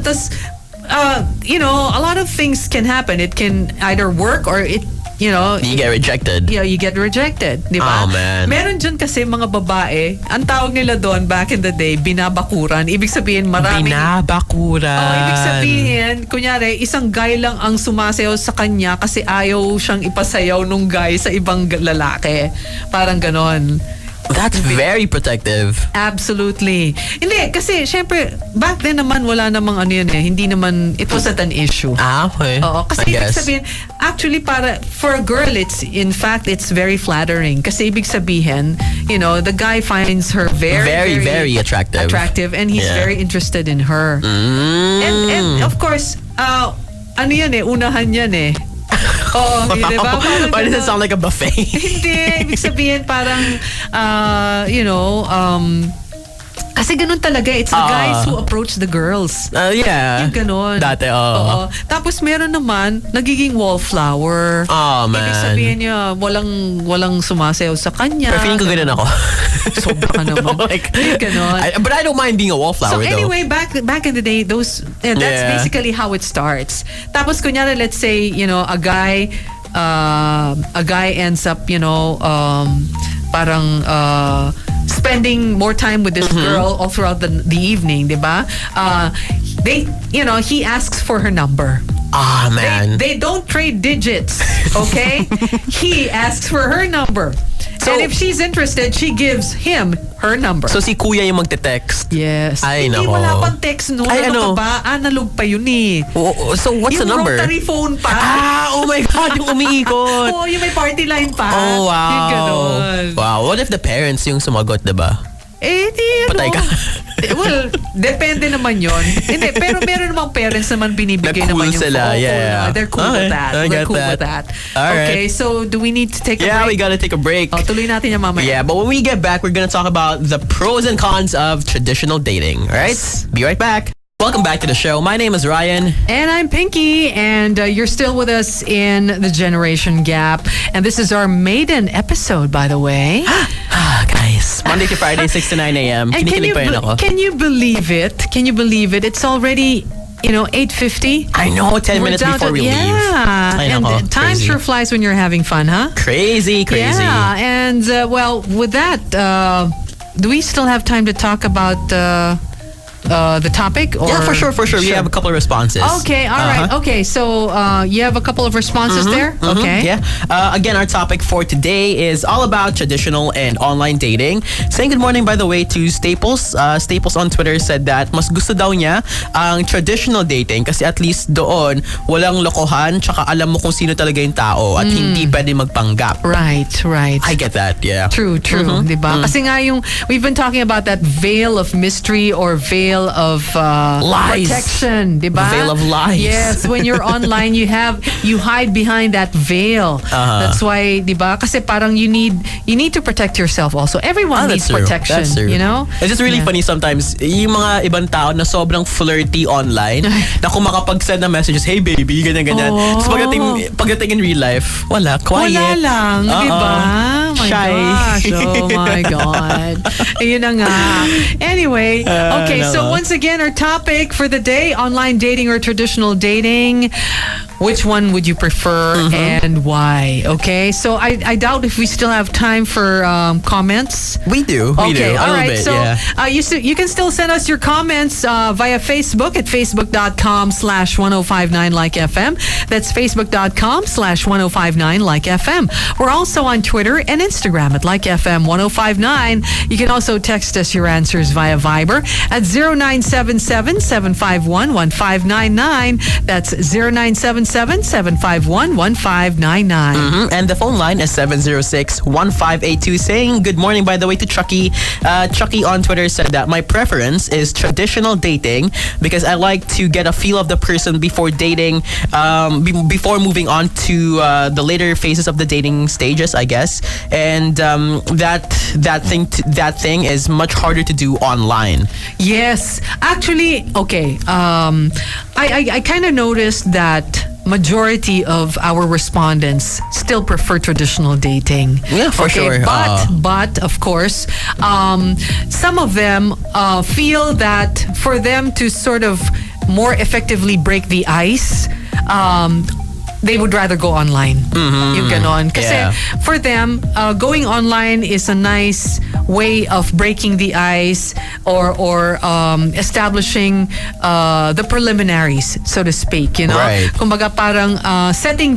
Tapos, a lot of things can happen. It can either work or you get rejected. Yeah, you get rejected. Di ba? Oh, man. Meron dyan kasi mga babae, ang tawag nila doon back in the day, binabakuran. Ibig sabihin, maraming... Binabakuran. Ibig sabihin, kunyari, isang guy lang ang sumasayaw sa kanya kasi ayaw siyang ipasayaw nung guy sa ibang lalaki. Parang ganon. That's very protective. Absolutely. Hindi, kasi syempre, back then naman wala namang ano yun eh. Hindi naman, it wasn't an issue. Okay. Oo, kasi ibig sabihin, actually for a girl, it's very flattering. Kasi ibig sabihin, the guy finds her very attractive and he's very interested in her. And of course, ano yan eh, unahan yan eh. Oh, di ba? Why does it sound like a buffet? Hindi, ibig sabihin parang, kasi ganun talaga. It's the guys who approach the girls. Yeah. Yung ganun. Dati, Oo. Tapos meron naman, nagiging wallflower. Oh, man. Ibig sabihin niya, walang sumasayaw sa kanya. Pero feeling ko ganun ako. Sobra ka naman. Yung ganun. But I don't mind being a wallflower, though. So anyway, back in the day, that's basically how it starts. Tapos kunyari, let's say, a guy ends up, parang spending more time with this girl all throughout the evening, diba? He asks for her number. Ah, man. They don't trade digits, okay? He asks for her number. And if she's interested, she gives him her number. So si kuya yung magte-text? Yes. Ay, Hindi, nako. wala pang text noon. Ano ka ba? Analog pa yun eh. So what's the number? Yung rotary phone pa. Oh my God, yung umiikot. Yung may party line pa. Oh, wow. Yung ganon. Wow, what if the parents yung sumagot, diba? Patay ka. Well, depende naman yon. Hindi, pero meron namang parents naman binibigay cool naman yung sila. phone. Yeah. They're cool with that. They're cool with that. Okay, so do we need to take a break? Yeah, we gotta take a break. Tuloy natin yung mamaya. Yeah, but when we get back, we're gonna talk about the pros and cons of traditional dating. All right? Be right back. Welcome back to the show. My name is Ryan. And I'm Pinky. And you're still with us in the Generation Gap. And this is our maiden episode, by the way. Guys, Monday to Friday, 6 to 9 a.m. And can you believe it? Can you believe it? It's already 8:50. I know, 10 minutes before we leave. Yeah. And time sure flies when you're having fun, huh? Crazy. Yeah. And, with that, do we still have time to talk about the topic? Or? Yeah, for sure. We have a couple of responses. Okay, all right. Okay, so you have a couple of responses there? Okay. Yeah. Again, our topic for today is all about traditional and online dating. Saying good morning, by the way, to Staples. Staples on Twitter said that mas gusto daw niya ang traditional dating kasi at least doon walang lokohan tsaka alam mo kung sino talaga yung tao at hindi pwede magpanggap. Right. I get that, yeah. True. Diba? Kasi nga we've been talking about that veil of mystery or veil of lies. Protection, diba? Veil of lies. Yes, when you're online, you hide behind that veil. That's why, diba? Kasi parang you need to protect yourself also. Everyone needs protection. That's true. It's just really funny sometimes. Yung mga ibang tao na sobrang flirty online, na kung makapag-send na messages, hey baby, ganyan. Oh. So pagdating in real life, wala, quiet. Wala lang, diba? Shy. Gosh. Oh my God. Ayun na nga. Anyway, okay, so once again, our topic for the day, online dating or traditional dating. which one would you prefer and why? Okay, so I doubt if we still have time for comments. We do. We do. Okay, A all little right. bit, So yeah. you can still send us your comments via Facebook at facebook.com/1059 like FM. That's facebook.com/1059 like FM. We're also on Twitter and Instagram at like FM 1059. You can also text us your answers via Viber at 0977-751-1599. That's 0977-751-1599. And the phone line is 706-1582, saying good morning, by the way, to Chucky. Chucky on Twitter said that my preference is traditional dating because I like to get a feel of the person before dating, before moving on to the later phases of the dating stages, I guess. And that thing is much harder to do online. Yes. Actually, okay. I kind of noticed that majority of our respondents still prefer traditional dating. Yeah, for sure. But of course, some of them feel that for them to sort of more effectively break the ice, they would rather go online. Yung ganon. Kasi Yeah. for them, going online is a nice way of breaking the ice or establishing the preliminaries, so to speak. You know, Right. kumbaga parang setting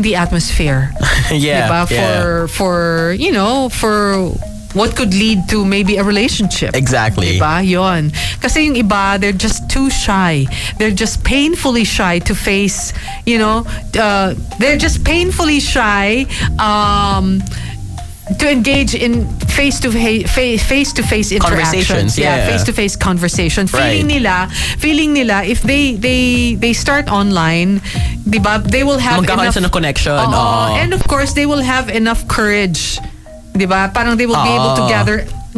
the atmosphere. Yeah. Diba? Yeah. For what could lead to maybe a relationship. Exactly. Diba? Yon. Kasi yung iba, they're just too shy. They're just painfully shy to face, they're just painfully shy to engage in face-to-face interactions. Conversations, yeah. Face-to-face conversation. Right. Feeling nila if they start online, diba, they will have Magkakaroon enough ng connection. and of course they will have enough courage. Diba? Parang they will be able to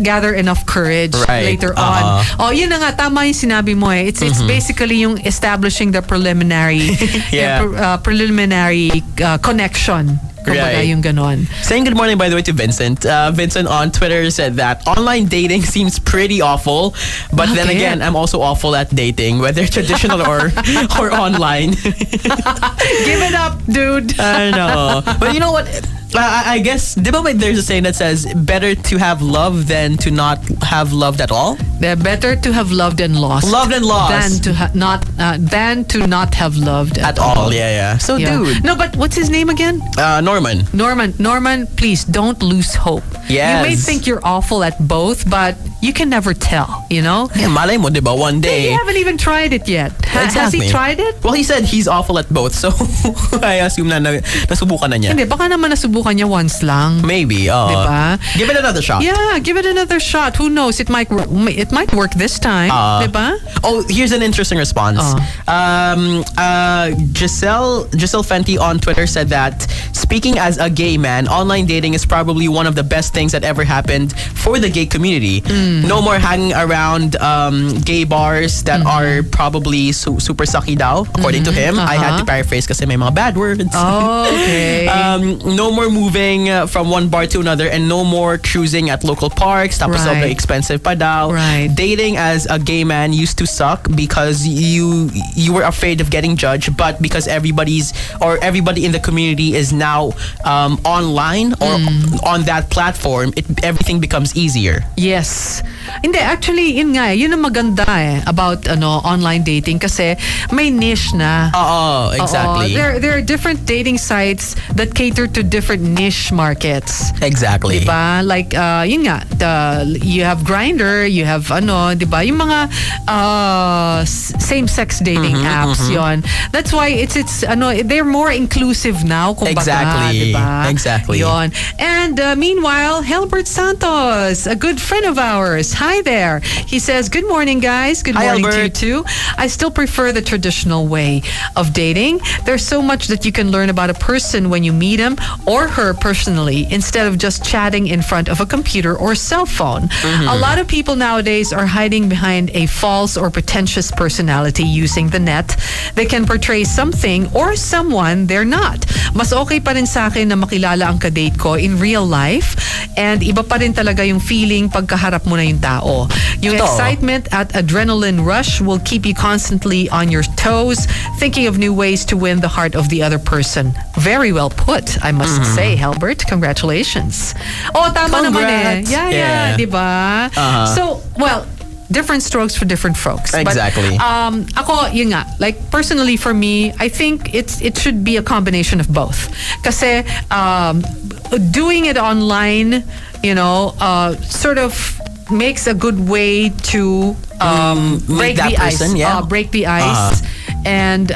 gather enough courage later on. Yun na nga, tama yung sinabi mo eh. It's basically yung establishing the preliminary connection. Kumbaga Right. yung ganon. Saying good morning, by the way, to Vincent. Vincent on Twitter said that online dating seems pretty awful, but then Bakit? again, I'm also awful at dating, whether traditional or online. Give it up, dude. I know. But you know what? I guess, there's a saying that says, better to have love than to not have loved at all. They're better to have loved and lost. Loved and lost. Than to not have loved At all, yeah. So, Yeah. dude. No, but what's his name again? Norman. Norman, please don't lose hope. Yes. You may think you're awful at both, but you can never tell, you know? Yeah, malay mo, diba? One He day. haven't even tried it yet. Has Exactly. he tried it? Well, he said he's awful at both, so I assume na nasubukan na niya. Hindi, baka naman nasubukan niya once lang. Maybe. Diba? Give it another shot. Yeah, give it another shot. Who knows? It might work this time. Diba? Oh, here's an interesting response. Giselle Fenty on Twitter said that, speaking as a gay man, online dating is probably one of the best things that ever happened for the gay community. No more hanging around gay bars that are probably super sucky daw, according to him. I had to paraphrase kasi may mga bad words. Oh, okay. No more moving from one bar to another, and no more cruising at local parks. Tapos Right. sobrang expensive pa daw. Right. Dating as a gay man used to suck because you were afraid of getting judged, but because everybody in the community is now online or on that platform, everything becomes easier. Yes. Hindi, actually, yun nga, yun ang maganda about online dating kasi may niche na. Exactly. There are different dating sites that cater to different niche markets. Exactly. Diba? Like, yun nga, you have Grindr, you have diba? Yung mga same-sex dating apps, yon. That's why they're more inclusive now, kumbaga, Exactly. diba? Exactly. Yon. And meanwhile, Helbert Santos, a good friend of ours. Hi there. He says, good morning, guys. Good Hi, morning to you Albert. too. I still prefer the traditional way of dating. There's so much that you can learn about a person when you meet him or her personally instead of just chatting in front of a computer or cell phone. A lot of people nowadays are hiding behind a false or pretentious personality using the net. They can portray something or someone they're not. Mas okay pa rin sa akin na makilala ang kadate ko in real life, and iba pa rin talaga yung feeling pagkaharap mo mo na yung tao. Yung Totoo. excitement at adrenaline rush will keep you constantly on your toes, thinking of new ways to win the heart of the other person. Very well put, I must say, Halbert. Congratulations. Oh, tama naman eh. Congrats. Yeah, Yeah. di ba? Uh-huh. So, well, different strokes for different folks. Exactly. But, ako, yun nga, like personally for me, I think it should be a combination of both. Kasi doing it online, sort of makes a good way to break that the person, ice. yeah. Break the ice. And,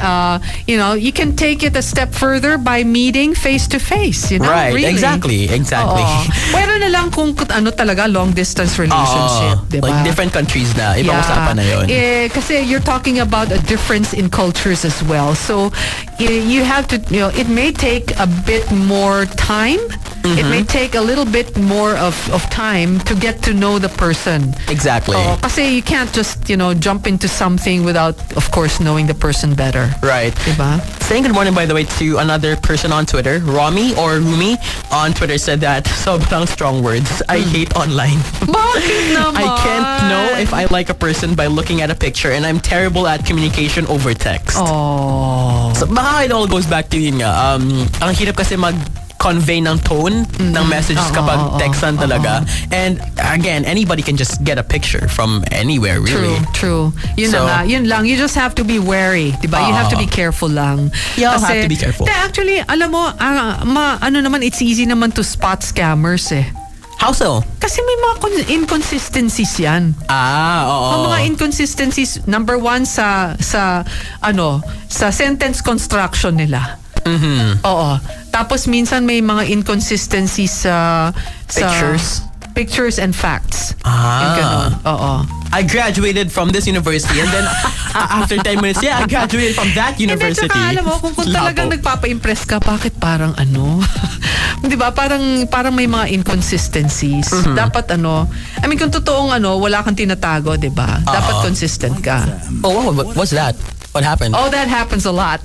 you can take it a step further by meeting face to face, Right, really. exactly. Oo. Pwede na lang kung talaga long distance relationship, di ba? Like different countries na. Ibang usapan na yun. Kasi you're talking about a difference in cultures as well. So you have to, it may take a bit more time. It may take a little bit more of time to get to know the person. Exactly. Kasi you can't just, jump into something without, of course, knowing the person better. Right. Diba? Saying good morning, by the way, to another person on Twitter, Romy or Rumi on Twitter said that sobrang strong words. I hate online. Bakit naman? I can't know if I like a person by looking at a picture, and I'm terrible at communication over text. Oh. So baka it all goes back to yun nga. Ang hirap kasi convey ng tone ng messages kapag textan talaga. And again, anybody can just get a picture from anywhere, really. True. Yun So, na nga. Yun lang. You just have to be wary. Diba? You have to be careful lang. Yeah, have to be careful. Actually, alam mo, it's easy naman to spot scammers eh. How so? Kasi may mga inconsistencies yan. Oo. Ang mga inconsistencies, number one, sa sentence construction nila. Oo. Tapos minsan may mga inconsistencies sa pictures and facts. Yung ganun. Oo. I graduated from this university, and then after 10 minutes, I graduated from that university. And then, alam mo, kung talagang nagpapa-impress ka, bakit parang di ba? Parang may mga inconsistencies. Dapat kung totoong wala kang tinatago, di ba? Dapat consistent ka. Oh, what's that? What happened? Oh, that happens a lot.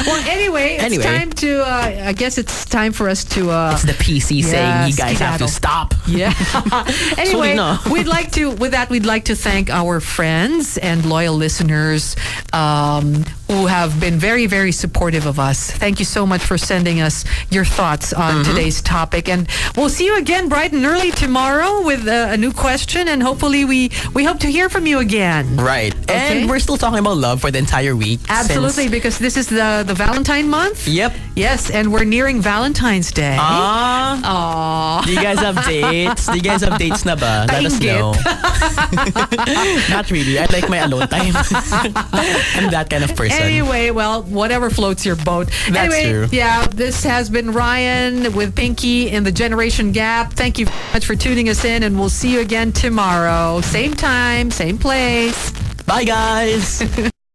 Well, anyway, it's time to, I guess it's time for us to... it's the PC saying you guys have to stop. Yeah. Anyway, Sorry, we'd like to thank our friends and loyal listeners who have been very, very supportive of us. Thank you so much for sending us your thoughts on today's topic. And we'll see you again bright and early tomorrow with a new question. And hopefully we hope to hear from you again. Right. Okay. And we're still talking about love for the entire week. Absolutely, because this is the Valentine month. Yep. Yes, and we're nearing Valentine's Day. Do you guys have dates? Do you guys have dates na ba? Let us know. Not really. I like my alone time. I'm that kind of person. Anyway, well, whatever floats your boat. That's anyway, true. Yeah, this has been Ryan with Pinky in the Generation Gap. Thank you very much for tuning us in, and we'll see you again tomorrow. Same time, same place. Bye, guys.